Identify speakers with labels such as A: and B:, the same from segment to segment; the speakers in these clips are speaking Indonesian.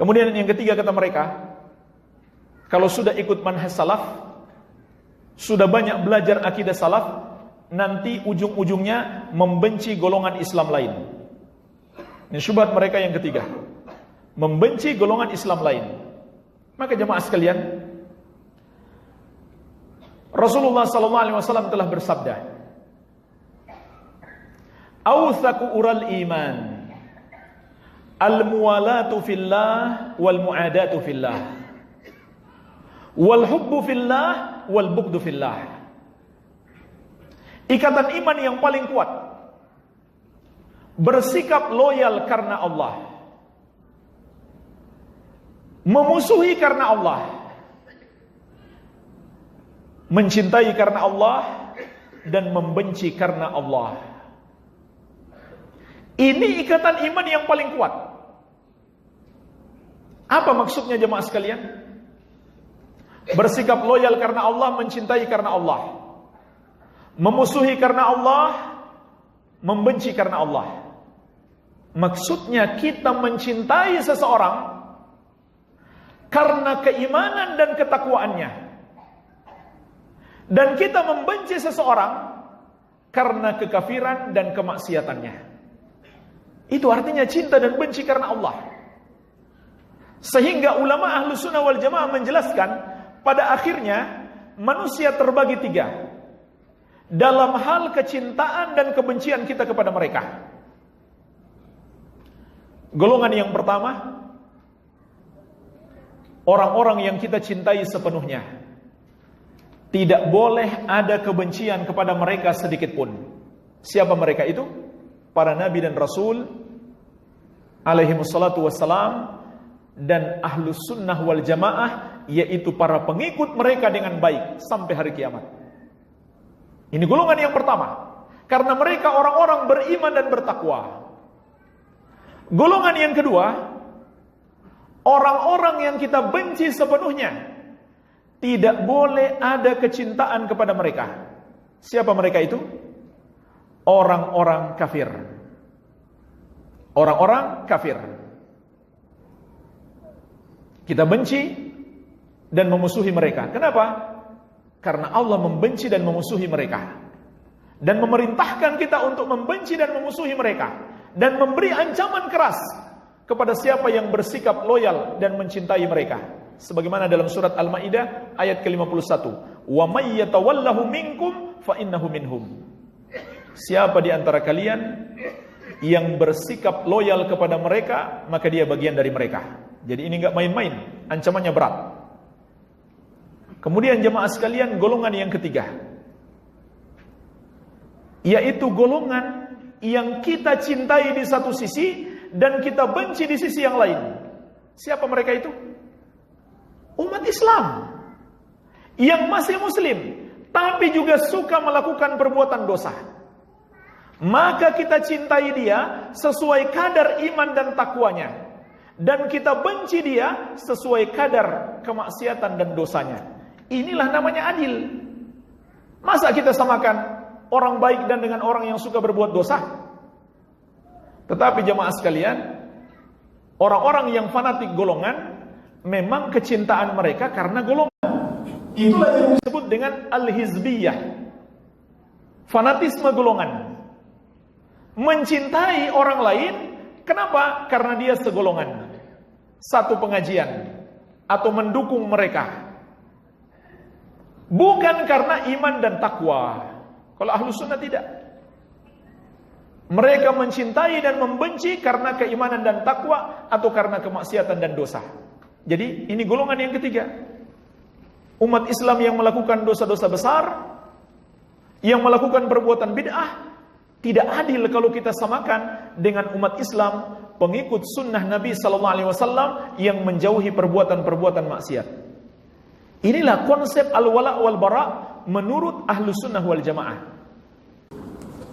A: Kemudian yang ketiga kata mereka, kalau sudah ikut manhaj salaf, sudah banyak belajar akidah salaf, nanti ujung-ujungnya membenci golongan Islam lain. Ini syubhat mereka yang ketiga, membenci golongan Islam lain. Maka jemaah sekalian, Rasulullah SAW telah bersabda, "Awthaku ural iman, al-muwalatu fillah wal mu'adatu fillah, wal hubbu fillah wal bughdu fillah." Ikatan iman yang paling kuat, bersikap loyal karena Allah, memusuhi karena Allah, mencintai karena Allah, dan membenci karena Allah. Ini ikatan iman yang paling kuat. Apa maksudnya jemaah sekalian? Bersikap loyal karena Allah, mencintai karena Allah, memusuhi karena Allah, membenci karena Allah. Maksudnya kita mencintai seseorang karena keimanan dan ketakwaannya, dan kita membenci seseorang karena kekafiran dan kemaksiatannya. Itu artinya cinta dan benci karena Allah. Sehingga ulama ahlu sunnah wal jamaah menjelaskan, pada akhirnya manusia terbagi tiga dalam hal kecintaan dan kebencian kita kepada mereka. Golongan yang pertama, orang-orang yang kita cintai sepenuhnya. Tidak boleh ada kebencian kepada mereka sedikit pun. Siapa mereka itu? Para nabi dan rasul alaihi wassalatu wassalam, dan ahlus sunnah wal jamaah, yaitu para pengikut mereka dengan baik sampai hari kiamat. Ini golongan yang pertama, karena mereka orang-orang beriman dan bertakwa. Golongan yang kedua, orang-orang yang kita benci sepenuhnya. Tidak boleh ada kecintaan kepada mereka. Siapa mereka itu? Orang-orang kafir. Orang-orang kafir. Kita benci dan memusuhi mereka. Kenapa? Karena Allah membenci dan memusuhi mereka, dan memerintahkan kita untuk membenci dan memusuhi mereka, dan memberi ancaman keras kepada siapa yang bersikap loyal dan mencintai mereka. Sebagaimana dalam surat Al-Maidah ayat ke-51, "Wa may yatawallahu minkum fa innahu minhum." Siapa di antara kalian yang bersikap loyal kepada mereka, maka dia bagian dari mereka. Jadi ini enggak main-main, ancamannya berat. Kemudian jemaah sekalian, golongan yang ketiga, yaitu golongan yang kita cintai di satu sisi dan kita benci di sisi yang lain. Siapa mereka itu? Umat Islam yang masih muslim tapi juga suka melakukan perbuatan dosa. Maka kita cintai dia sesuai kadar iman dan takwanya, dan kita benci dia sesuai kadar kemaksiatan dan dosanya. Inilah namanya adil. Masa kita samakan orang baik dan dengan orang yang suka berbuat dosa? Tetapi jemaah sekalian, orang-orang yang fanatik golongan, memang kecintaan mereka karena golongan. Itulah yang disebut dengan al-hizbiyah, fanatisme golongan. Mencintai orang lain, kenapa? Karena dia segolongan, satu pengajian, atau mendukung mereka. Bukan karena iman dan takwa. Kalau ahlu sunnah tidak. Mereka mencintai dan membenci karena keimanan dan takwa, atau karena kemaksiatan dan dosa. Jadi ini golongan yang ketiga. Umat Islam yang melakukan dosa-dosa besar, yang melakukan perbuatan bid'ah, tidak adil kalau kita samakan dengan umat Islam pengikut sunnah Nabi SAW yang menjauhi perbuatan-perbuatan maksiat. Inilah konsep al-wala' wal bara' menurut ahlu sunnah wal jamaah.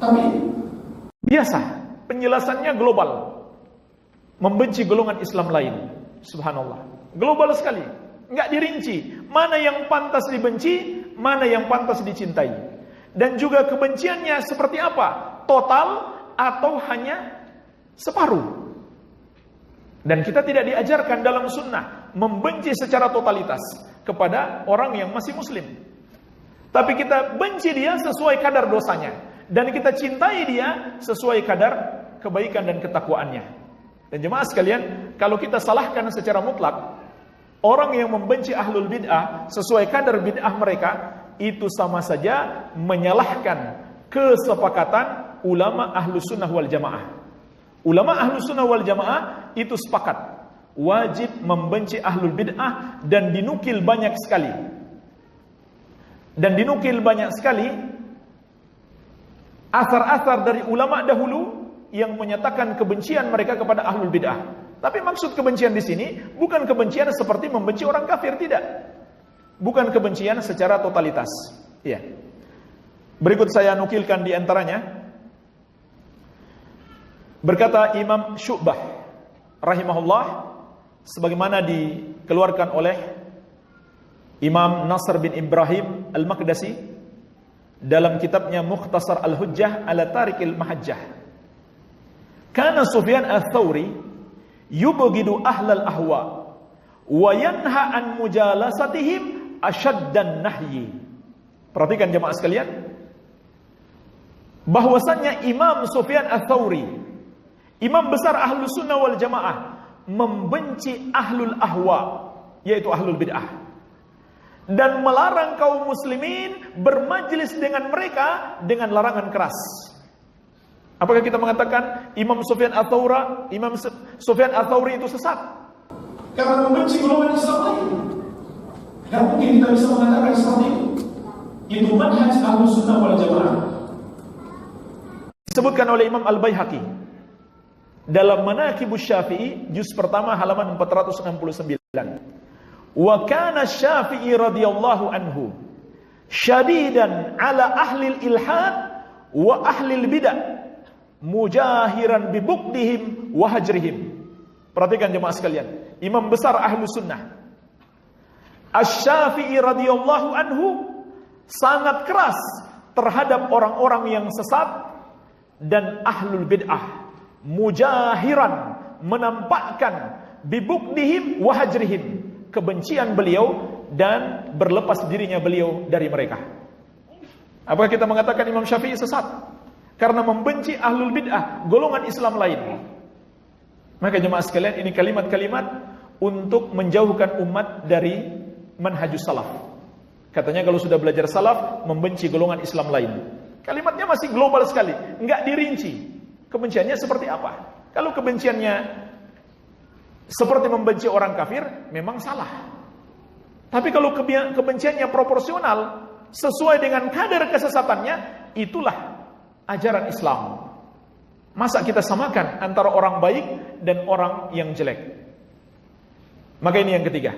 A: Tapi biasa, penjelasannya global, membenci golongan Islam lain. Subhanallah, global sekali, nggak dirinci mana yang pantas dibenci, mana yang pantas dicintai, dan juga kebenciannya seperti apa, total atau hanya separuh. Dan kita tidak diajarkan dalam sunnah membenci secara totalitas kepada orang yang masih muslim. Tapi kita benci dia sesuai kadar dosanya, dan kita cintai dia sesuai kadar kebaikan dan ketakwaannya. Dan jemaah sekalian, kalau kita salahkan secara mutlak orang yang membenci ahlul bid'ah sesuai kadar bid'ah mereka, itu sama saja menyalahkan kesepakatan ulama ahlus sunnah wal jamaah. Ulama ahlus sunnah wal jamaah itu sepakat wajib membenci ahlul bid'ah, dan dinukil banyak sekali. Dan dinukil banyak sekali asar-asar dari ulama dahulu yang menyatakan kebencian mereka kepada ahlul bid'ah. Tapi maksud kebencian di sini bukan kebencian seperti membenci orang kafir, tidak. Bukan kebencian secara totalitas. Ya. Berikut saya nukilkan di antaranya. Berkata Imam Syu'bah rahimahullah, sebagaimana dikeluarkan oleh Imam Nasr bin Ibrahim Al-Maqdasi dalam kitabnya Mukhtasar Al-Hujjah ala Tarikil Mahajjah. Kana Sufyan Ats-Tsauri yubghidu ahlal ahwa wa yanha an mujalasatihim asyaddan nahyi. Perhatikan jemaah sekalian, bahwasannya Imam Sufyan Ats-Tsauri, imam besar ahlus sunnah wal jamaah, membenci ahlul ahwa, yaitu ahlul bid'ah, dan melarang kaum muslimin bermajlis dengan mereka dengan larangan keras. Apakah kita mengatakan Imam Sufyan Ats-Tsauri itu sesat karena membenci golongan Islam lain? Tidak mungkin kita bisa mengatakan seperti itu. Itu manhaj ahlus sunnah wal jamaah. Disebutkan oleh Imam Al-Baihaqi dalam Manaqibus Syafi'i juz pertama halaman 469. Wa kana Syafi'i radhiyallahu anhu syadidan ala ahli ilhad wa ahli bid'ah mujahiran bi buqdihim wa hajrihim. Perhatikan jemaah sekalian, imam besar ahlus sunnah Asy-Syafi'i radhiyallahu anhu sangat keras terhadap orang-orang yang sesat dan ahlul bid'ah, mujahiran, menampakkan bibukdihim wahajrihim, kebencian beliau dan berlepas dirinya beliau dari mereka. Apakah kita mengatakan Imam Syafi'i sesat karena membenci ahlul bid'ah, golongan Islam lain? Maka jemaah sekalian, ini kalimat-kalimat untuk menjauhkan umat dari manhajus salaf. Katanya kalau sudah belajar salaf, membenci golongan Islam lain. Kalimatnya masih global sekali, enggak dirinci kebenciannya seperti apa. Kalau kebenciannya seperti membenci orang kafir, memang salah. Tapi kalau kebenciannya proporsional sesuai dengan kadar kesesatannya, itulah ajaran Islam. Masa kita samakan antara orang baik dan orang yang jelek? Maka ini yang ketiga.